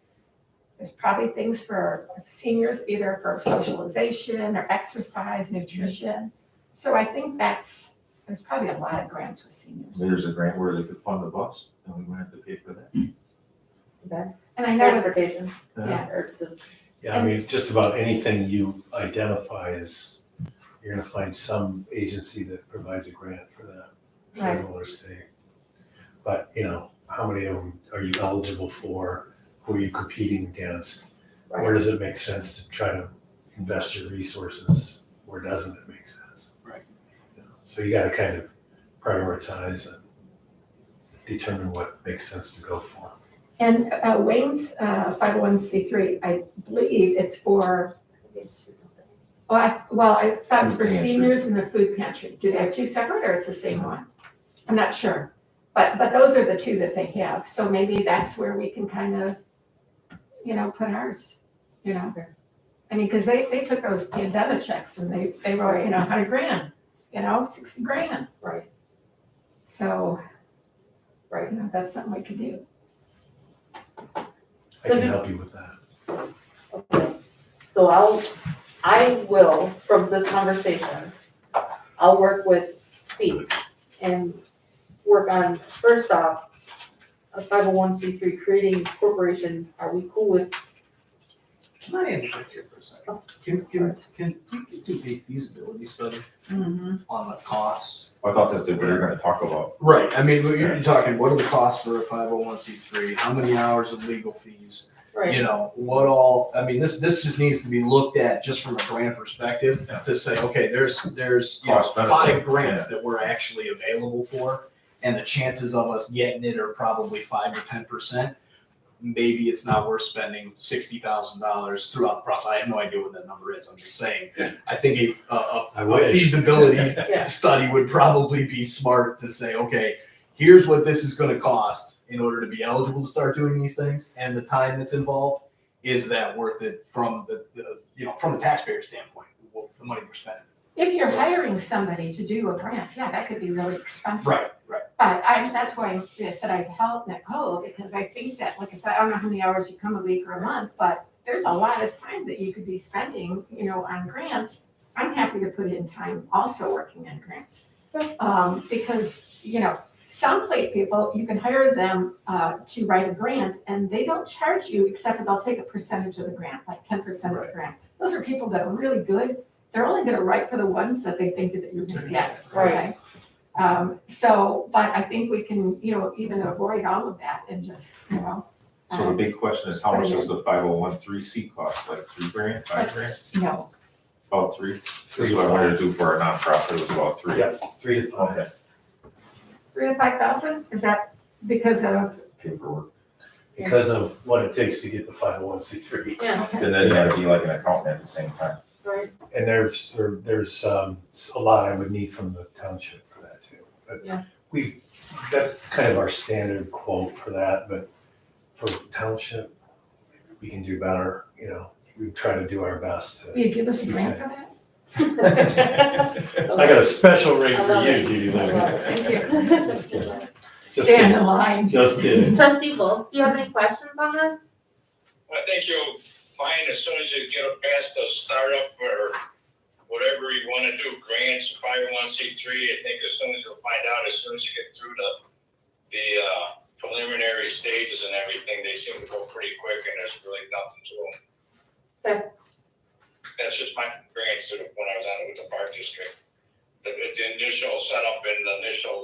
there's probably things for seniors, either for socialization or exercise, nutrition. So I think that's There's probably a lot of grants with seniors. There's a grant where they could fund the bus, and we wouldn't have to pay for that. Okay. And I know, Transportation, yeah, or just, Yeah, I mean, just about anything you identify is, you're gonna find some agency that provides a grant for that, federal or state. But, you know, how many of them are you eligible for? Who are you competing against? Where does it make sense to try to invest your resources? Where doesn't it make sense? Right. You know, so you gotta kind of prioritize and determine what makes sense to go for. and Wayne's 501c3, I believe it's for, I thought it was for Food pantry. seniors and the food pantry. Do they have two separate or it's the same one? I'm not sure. But those are the two that they have. So maybe that's where we can kind of, you know, put ours, you know. I mean, because they took those pandemic checks and they were, you know, $100,000, you know, $60,000. right, So, right. you know, that's something we could do. I So can do- help you with that. Okay. So I will, from this conversation, I'll work with Steve and work on, first off, a 501c3 creating corporation. Are we cool with? Can I interject here for a second? Can we do a feasibility study on the costs? I thought that's what we were gonna talk about. Right, I mean, you're talking, what are the costs for a 501c3? How many hours of legal fees? You know, what all, I mean, this just needs to be looked at just from a grant perspective to say, okay, there's, you know, Cost benefit, 5 grants that we're actually available for. And the chances of us getting it are probably 5 to 10%. Maybe it's not worth spending $60,000 throughout the process. I have no idea what that number is. I'm just saying. I think I a wish. feasibility Yeah. study would probably be smart to say, okay, here's what this is going to cost in order to be eligible to start doing these things, and the time that's involved. Is that worth it from the you know, from a taxpayer standpoint? The money we're spending. If you're hiring somebody to do a grant, yeah, that could be really expensive. Right. But that's why I said I'd help Nicole, because I think that, like I said, I don't know how many hours you come a week or a month, but there's a lot of time that you could be spending, you know, on grants. I'm happy to put in time also working on grants. Because, you know, some plate people, you can hire them to write a grant and they don't charge you, except that they'll take a percentage of the grant, like 10% of the grant. Those are people that are really good. They're only gonna write for the ones that they think that you're gonna get, okay? But I think we can, you know, even avoid all of that and just, you know. So the big question is, how much does the 501(c)(3) cost? Like $3,000, $5,000? No, About 3? That's what I wanted to do for a nonprofit, it was about 3. Yep, 3 to 5. Okay. 3,000 to 5,000, is that because of, Paperwork. Because of what it takes to get the 501c3. Yeah, okay, And then you gotta be like an accountant at the same time. right, And there's a lot I would need from the township for that too. But Yeah. that's kind of our standard quote for that, but for township, we can do better, you know, we try to do our best will to. you give us a grant for that? I got a special rate I for love you, it. Judy I love it. Thank Lou. you. Just kidding. Just Stand kidding. in line. Just kidding. Trustee Bolts, do you have any questions on this? I think you'll find as soon as you get up past the startup or whatever you want to do, grants, 501c3, I think as soon as you'll find out, as soon as you get through the preliminary stages and everything, they seem to go pretty quick and there's really nothing to them. Okay. That's just my experience when I was on it with the park district. The initial setup and the initial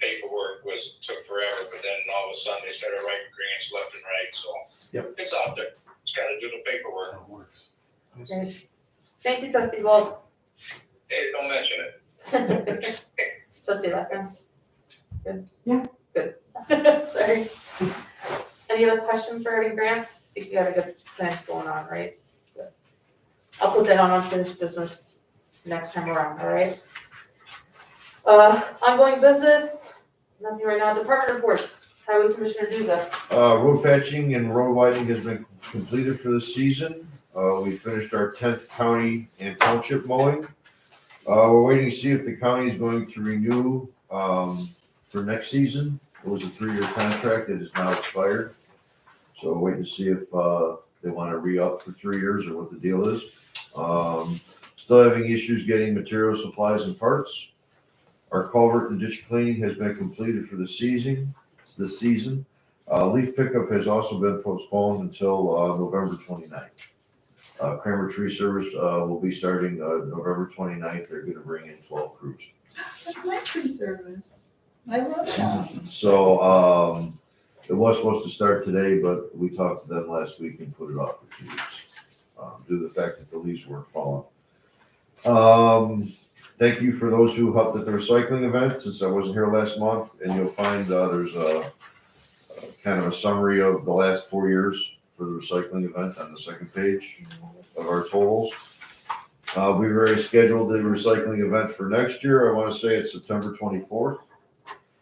paperwork took forever, but then all of a sudden they started writing grants left and right, so. Yep. It's out there. Just gotta do the paperwork. That works. Great. Thank you, Trustee Bolts. Hey, don't mention it. Trustee Lappin? Good? Yeah. Good. Sorry. Any other questions regarding grants? I think you got a good plan going on, right? Good. I'll put that on unfinished business next time around, all right? Ongoing business, nothing right now. Department reports. Highway Commissioner Juza. Road patching and road widening has been completed for this season. We finished our 10th county and township mowing. We're waiting to see if the county is going to renew for next season. It was a 3-year contract that is now expired. So we're waiting to see if they want to re-up for 3 years or what the deal is. Still having issues getting materials, supplies, and parts. Our culvert and ditch cleaning has been completed for the season. Leaf pickup has also been postponed until November 29th. Kramer Tree Service will be starting November 29th. They're gonna bring in 12 crews. That's my tree service. I love that. So, it was supposed to start today, but we talked to them last week and put it off for 2 weeks, due to the fact that the leaves weren't falling. Thank you for those who helped at the recycling event, since I wasn't here last month, and you'll find, there's a kind of a summary of the last 4 years for the recycling event on the second page of our totals. We've already scheduled the recycling event for next year. I want to say it's September 24th.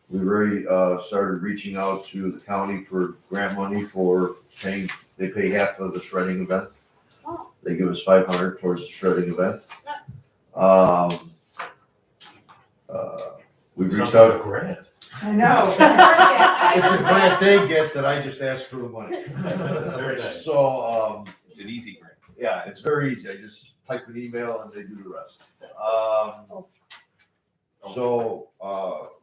We've already started reaching out to the county for grant money for paying, they pay half of the shredding event. Oh. They give us $500 towards the shredding event. Nice. We've Sounds reached like a out, grant. I know. it's a grant they get that I just asked for the money. Very nice. So, It's an easy grant. yeah, it's very easy. I just type an email and they do the rest. So,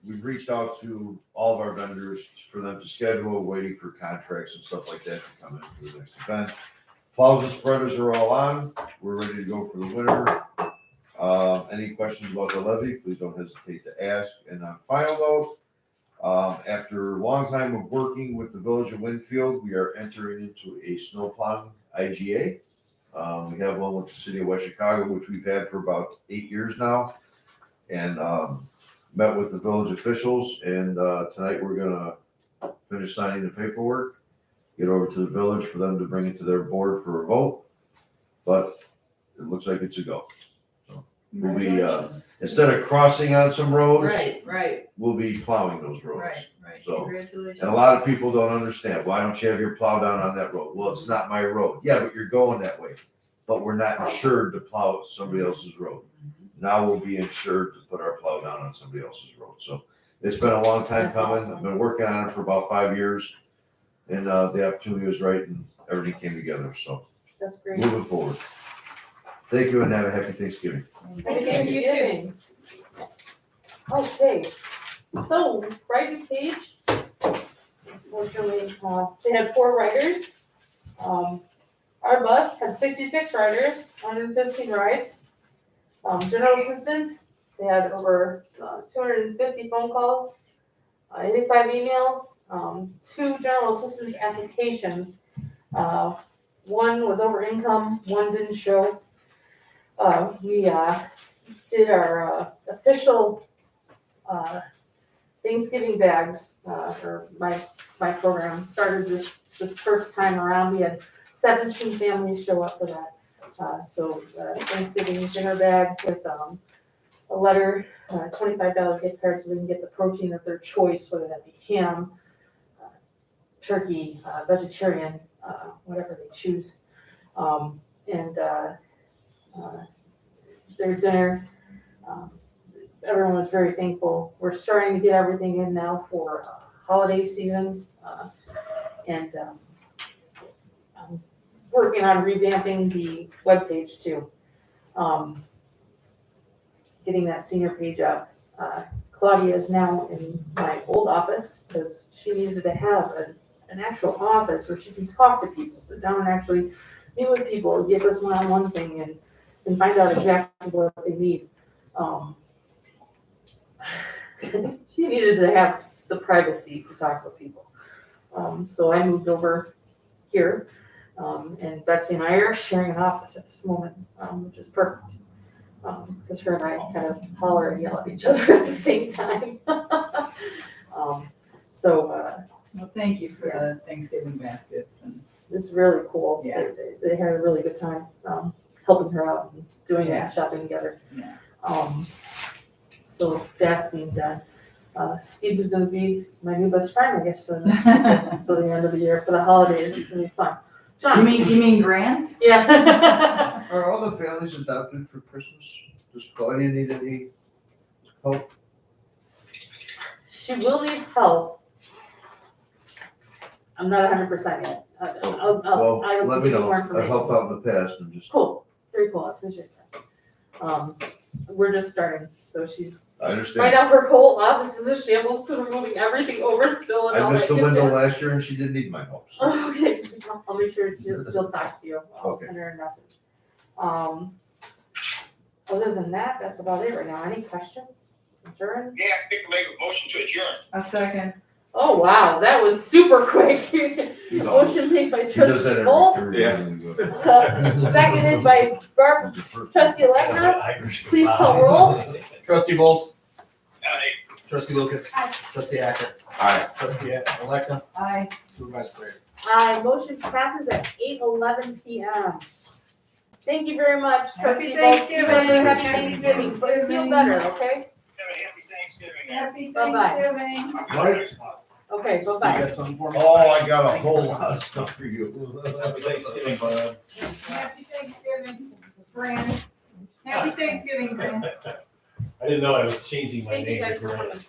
we've reached out to all of our vendors for them to schedule, waiting for contracts and stuff like that to come in for the next event. Plows and spreaders are all on. We're ready to go for the winter. Any questions about the levy, please don't hesitate to ask. And on final note, after a long time of working with the village of Winfield, we are entering into a snow plowing IGA. We have one with the city of West Chicago, which we've had for about 8 years now. And met with the village officials, and tonight we're gonna finish signing the paperwork, get over to the village for them to bring it to their board for a vote. But it looks like it's a go. So we'll be, instead of crossing on some roads, Right, we'll be plowing those roads. right. So, Congratulations. and a lot of people don't understand, why don't you have your plow down on that road? Well, it's not my road. Yeah, but you're going that way. But we're not insured to plow somebody else's road. Now we'll be insured to put our plow down on somebody else's road. So it's been a long time That's coming. awesome. I've been working on it for about 5 years. And the opportunity was right and everything came together. So That's great. moving forward. Thank you and have a happy Thanksgiving. Happy Thanksgiving. Okay, so writing page. Unfortunately, they had 4 writers. Our bus had 66 riders, 115 rides. General assistants, they had over 250 phone calls, 85 emails, 2 general assistance applications. One was over income, one didn't show. We did our official Thanksgiving bags, or my program started this the first time around. We had 17 families show up for that. So Thanksgiving dinner bag with a letter, $25 gift card so they can get the protein of their choice, whether that be ham, turkey, vegetarian, whatever they choose. And their dinner, everyone was very thankful. We're starting to get everything in now for holiday season. And I'm working on revamping the webpage too. Getting that senior page up. Claudia is now in my old office because she needed to have an actual office where she can talk to people, sit down and actually meet with people, get this one-on-one thing and find out exactly what they need. She needed to have the privacy to talk with people. So I moved over here, and Betsy and I are sharing an office at this moment, which is perfect. Because her and I kind of holler and yell at each other at the same time. Well, thank you for the Thanksgiving baskets and. It's really cool. Yeah. They had a really good time, helping her out and doing Yeah. that shopping together. Yeah. So that's being done. Steve is gonna be my new best friend, I guess, for the next, until the end of the year, for the holidays, it's gonna be fun. John? You mean Grant? Yeah. Are all the families adopted for Christmas? Does Claudia need any help? She will need help. I'm not 100% yet. Well, I'll let give me you know. more I've information. helped out in the past and just. Cool, very cool, I appreciate that. we're just starting, so she's, I right understand. now her whole office is a shambles, because we're moving everything over still and all I that. missed the good window stuff. last year and she didn't need my help. So. Okay, I'll make sure she'll talk to you, I'll Okay. send her a message. Other than that, that's about it right now, any questions, concerns? Yeah, make a motion to adjourn. A second. Oh, wow, that was super quick. He's on. Motion made by He does that trustee every Bolts, third Yeah. meeting. seconded by trustee Legna, please call roll. Trustee Bolts, Aye. trustee Lucas, trustee Hackett, Aye. trustee Electa, Aye. supervisor Prater. Aye, motion passes at 8:11 PM. Thank you very much, Happy trustee Bolts. Thanksgiving. Happy Happy Thanksgiving, but feel Thanksgiving. better, okay? Have a happy Thanksgiving. Happy Bye-bye. Thanksgiving. Right. Okay, You bye-bye. got something for me? Oh, I got a whole lot of stuff for you. Happy Thanksgiving, bud. Happy Thanksgiving, Fran. Happy Thanksgiving, Fran. I didn't know I was changing my Thank you name guys to for Grant. coming.